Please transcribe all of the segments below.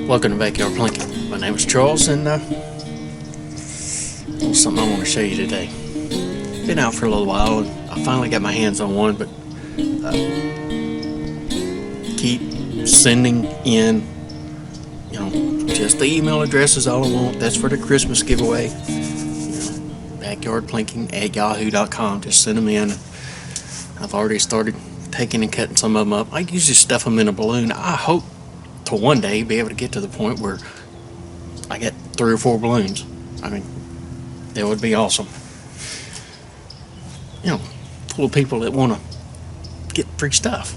Welcome to Backyard Plinking. My name is Charles, and there's something I want to show you today. Been out for a little while, and I finally got my hands on one, but keep sending in, just the email address is all I want. That's for the Christmas giveaway. backyardplinking@yahoo.com. Just send them in. I've already started taking and cutting some of them up. I usually stuff them in a balloon. I hope to one day be able to get to the point where I get 3 or 4 balloons. I mean, that would be awesome. Full of people that want to get free stuff.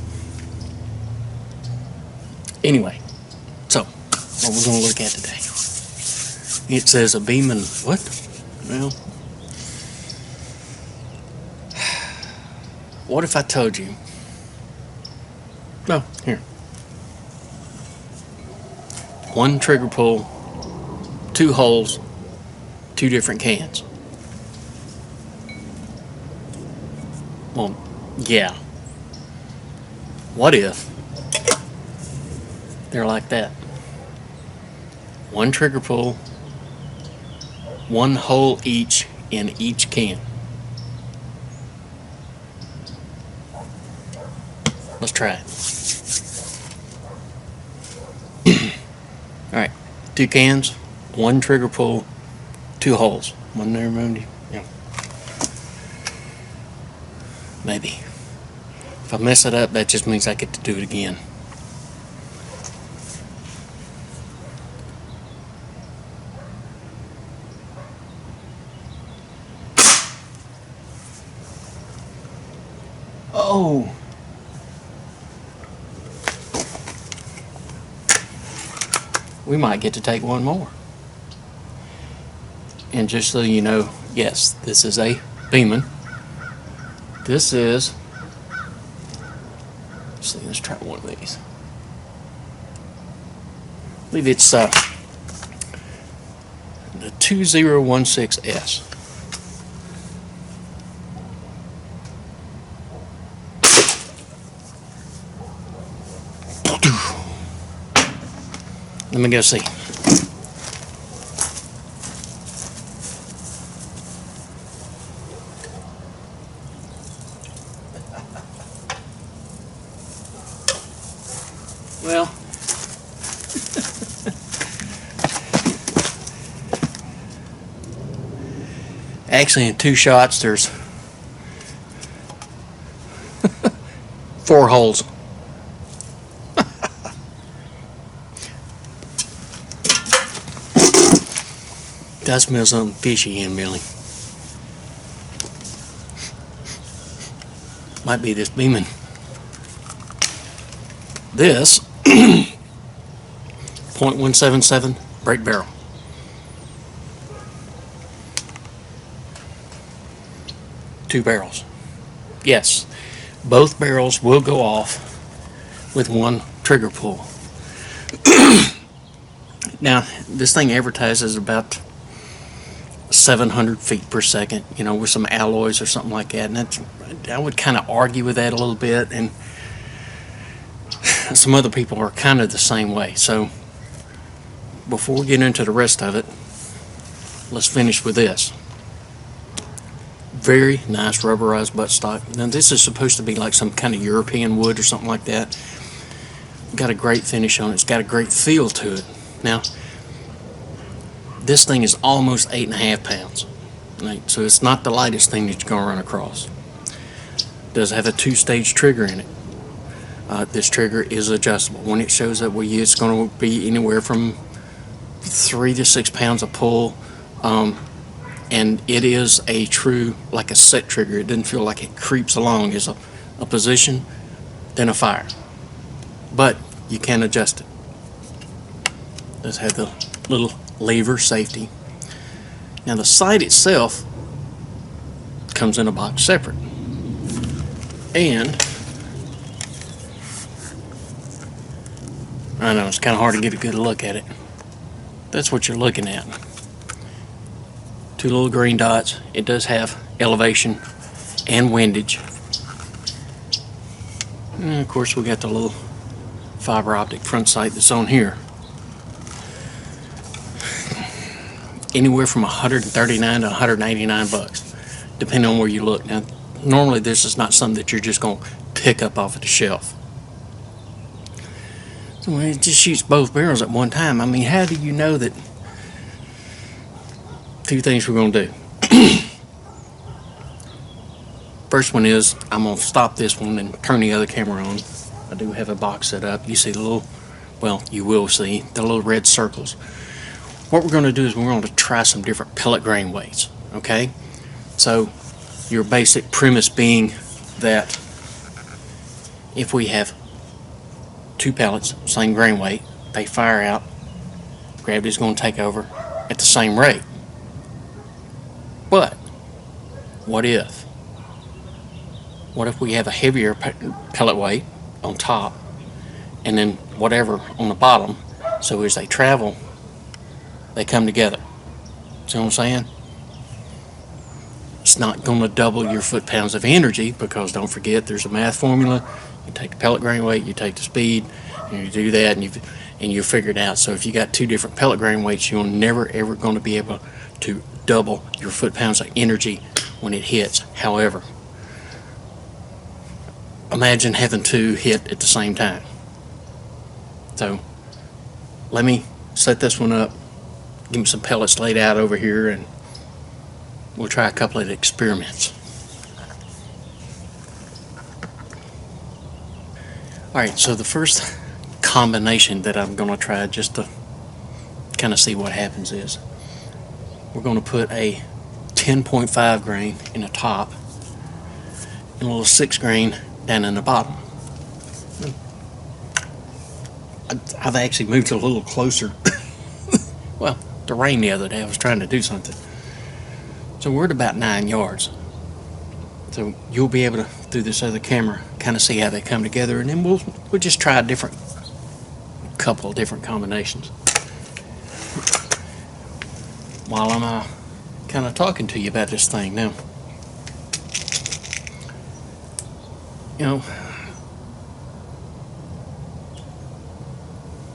Anyway, so what we're going to look at today. It says a Beeman. What? Well, what if I told you? No, here. 1 trigger pull, 2 holes, 2 different cans. Well, yeah. What if they're like that? 1 trigger pull, 1 hole each in each can. Let's try it. Alright, 2 cans, 1 trigger pull, 2 holes. One there, Moody? Yeah. Maybe. If I mess it up, that just means I get to do it again. Oh! We might get to take one more. And just so you know, yes, this is a Beeman. This is, let's try one of these. I believe it's the 2016S. Let me go see. Well, actually in 2 shots there's 4 holes. Does smell something fishy in Billy. Might be this Beeman. This .177 break barrel. Two barrels. Yes, both barrels will go off with 1 trigger pull. Now, this thing advertises about 700 feet per second, with some alloys or something like that. And I would kind of argue with that a little bit, and some other people are kind of the same way. So before we get into the rest of it, let's finish with this. Very nice rubberized buttstock. Now this is supposed to be like some kind of European wood or something like that. Got a great finish on it. It's got a great feel to it. Now this thing is almost 8.5 pounds. Right? So it's not the lightest thing that you're going to run across. It does have a 2-stage trigger in it. This trigger is adjustable. When it shows up with you, it's going to be anywhere from 3 to 6 pounds of pull. And it is a true, like a set trigger. It doesn't feel like it creeps along. It's a position, then a fire. But you can adjust it. It does have the little lever safety. Now the sight itself comes in a box separate, and I know it's kind of hard to get a good look at it. That's what you're looking at. 2 little green dots. It does have elevation and windage. And of course we got the little fiber optic front sight that's on here. anywhere from 139 to 189 bucks, depending on where you look. Now, normally this is not something that you're just going to pick up off of the shelf. So when it just shoots both barrels at one time, I mean, how do you know that? Two things we're going to do. First one is I'm going to stop this one and turn the other camera on. I do have a box set up. You see the little, well, you will see the little red circles. What we're going to do is we're going to try some different pellet grain weights. Okay? So your basic premise being that if we have two pellets, same grain weight, they fire out, gravity's going to take over at the same rate. But what if? What if we have a heavier pellet weight on top and then whatever on the bottom, so as they travel, they come together? See what I'm saying? It's not going to double your foot-pounds of energy, because don't forget there's a math formula. You take the pellet grain weight, you take the speed, and you do that, and you figure it out. So if you got two different pellet grain weights, you're never ever going to be able to double your foot-pounds of energy when it hits. However, imagine having two hit at the same time. So let me set this one up, give me some pellets laid out over here, and we'll try a couple of experiments. Alright, so the first combination that I'm going to try, just to kind of see what happens, is we're going to put a 10.5 grain in the top and a little 6 grain down in the bottom. I've actually moved a little closer. Well, the rain the other day, I was trying to do something. So we're at about 9 yards. So you'll be able to, through this other camera, kind of see how they come together, and then we'll just try a couple of different combinations. While I'm kind of talking to you about this thing now, you know,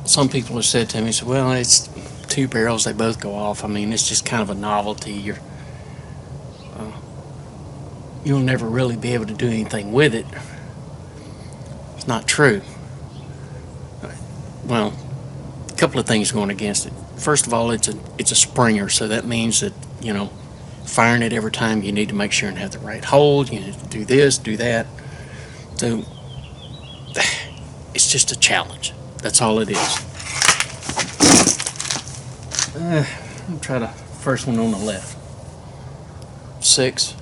some people have said to me, so, well, it's two barrels, they both go off. I mean, it's just kind of a novelty. You'll never really be able to do anything with it. It's not true. Well, a couple of things going against it. First of all, it's a Springer, so that means that, you know, firing it every time, you need to make sure and have the right hold. You need to do this, do that. So it's just a challenge. That's all it is. I'll try the first one on the left. 6.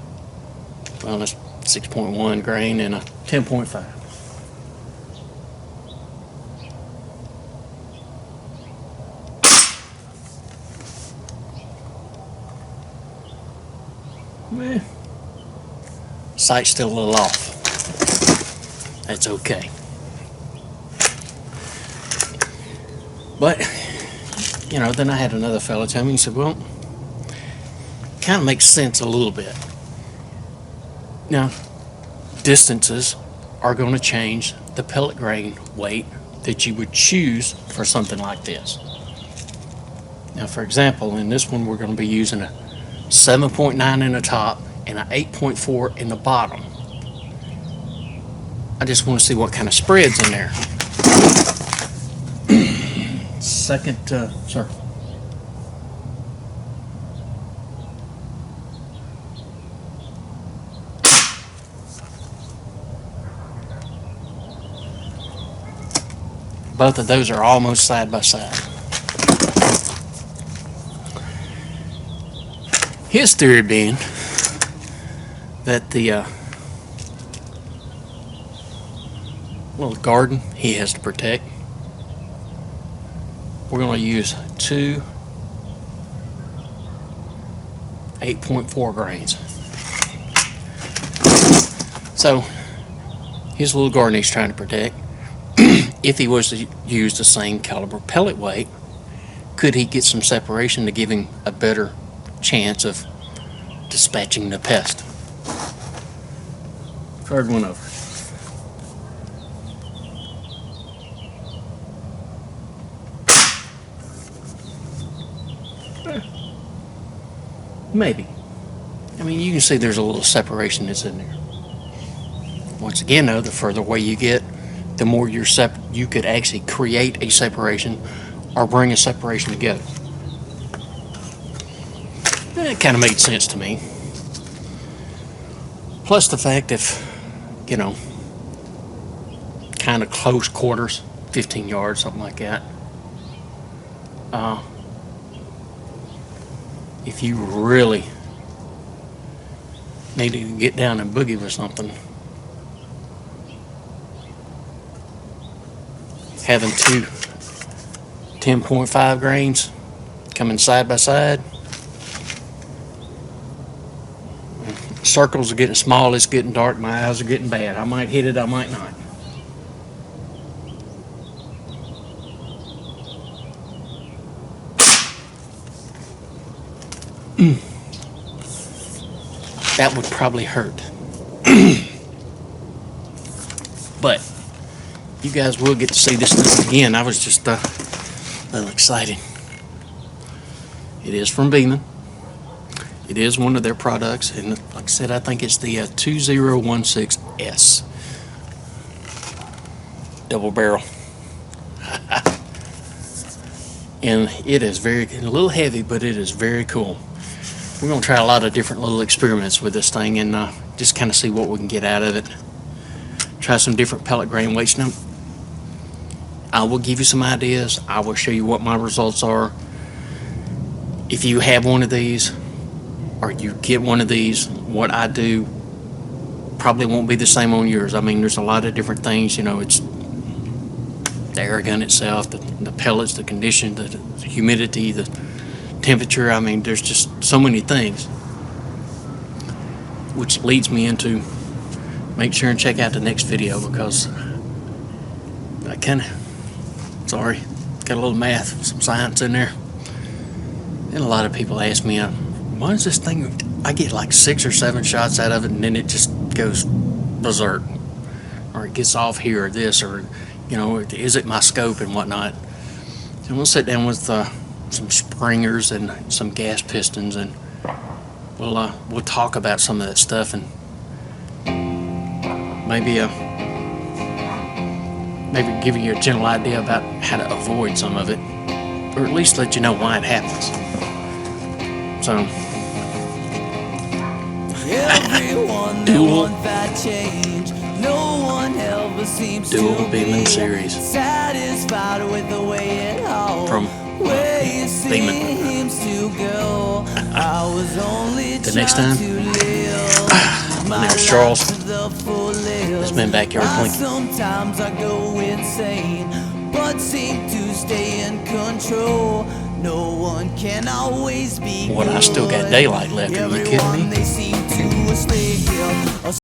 Well, that's 6.1 grain and a 10.5. Sight's still a little off. That's okay. But, you know, then I had another fellow tell me, he said, well, kind of makes sense a little bit. Now, distances are going to change the pellet grain weight that you would choose for something like this. Now, for example, in this one, we're going to be using a 7.9 in the top and an 8.4 in the bottom. I just want to see what kind of spreads in there. Second, sir. Both of those are almost side by side. His theory being that the little garden he has to protect, we're going to use two 8.4 grains. So his little garden he's trying to protect, if he was to use the same caliber pellet weight, could he get some separation to give him a better chance of dispatching the pest? Third one over. Maybe. I mean, you can see there's a little separation that's in there. Once again, though, the further away you get, the more you could actually create a separation or bring a separation together. And it kind of made sense to me. Plus the fact if, you know, kind of close quarters, 15 yards, something like that. If you really need to get down and boogie with something, having two 10.5 grains coming side by side. Circles are getting small, it's getting dark, my eyes are getting bad. I might hit it, I might not. That would probably hurt. But you guys will get to see this thing again. I was just a little excited. It is from Beeman. It is one of their products, and like I said, I think it's the 2016S double barrel. And it is a little heavy, but it is very cool. We're going to try a lot of different little experiments with this thing and just kind of see what we can get out of it. Try some different pellet grain weights. Now, I will give you some ideas. I will show you what my results are. If you have one of these, or you get one of these, what I do probably won't be the same on yours. I mean, there's a lot of different things. You know, it's the air gun itself, the pellets, the condition, the humidity, the temperature. I mean, there's just so many things, which leads me into make sure and check out the next video, because I kind of, sorry, got a little math, some science in there. And a lot of people ask me, why is this thing, I get like 6 or 7 shots out of it and then it just goes berserk, or it gets off here, or this, or, you know, is it my scope and whatnot. And we'll sit down with some springers and some gas pistons, and we'll talk about some of that stuff, and maybe give you a general idea about how to avoid some of it, or at least let you know why it happens. So everyone dual that change. No one ever seems dual to Beeman be series satisfied with the way it all from Beeman. seems to go. I was only The next time, my name is Charles. This has been Backyard Plinking. Sometimes I go insane, but seem to stay in control. No one can always be What, I still got daylight left, are you kidding me? Everyone, they seem to stay here.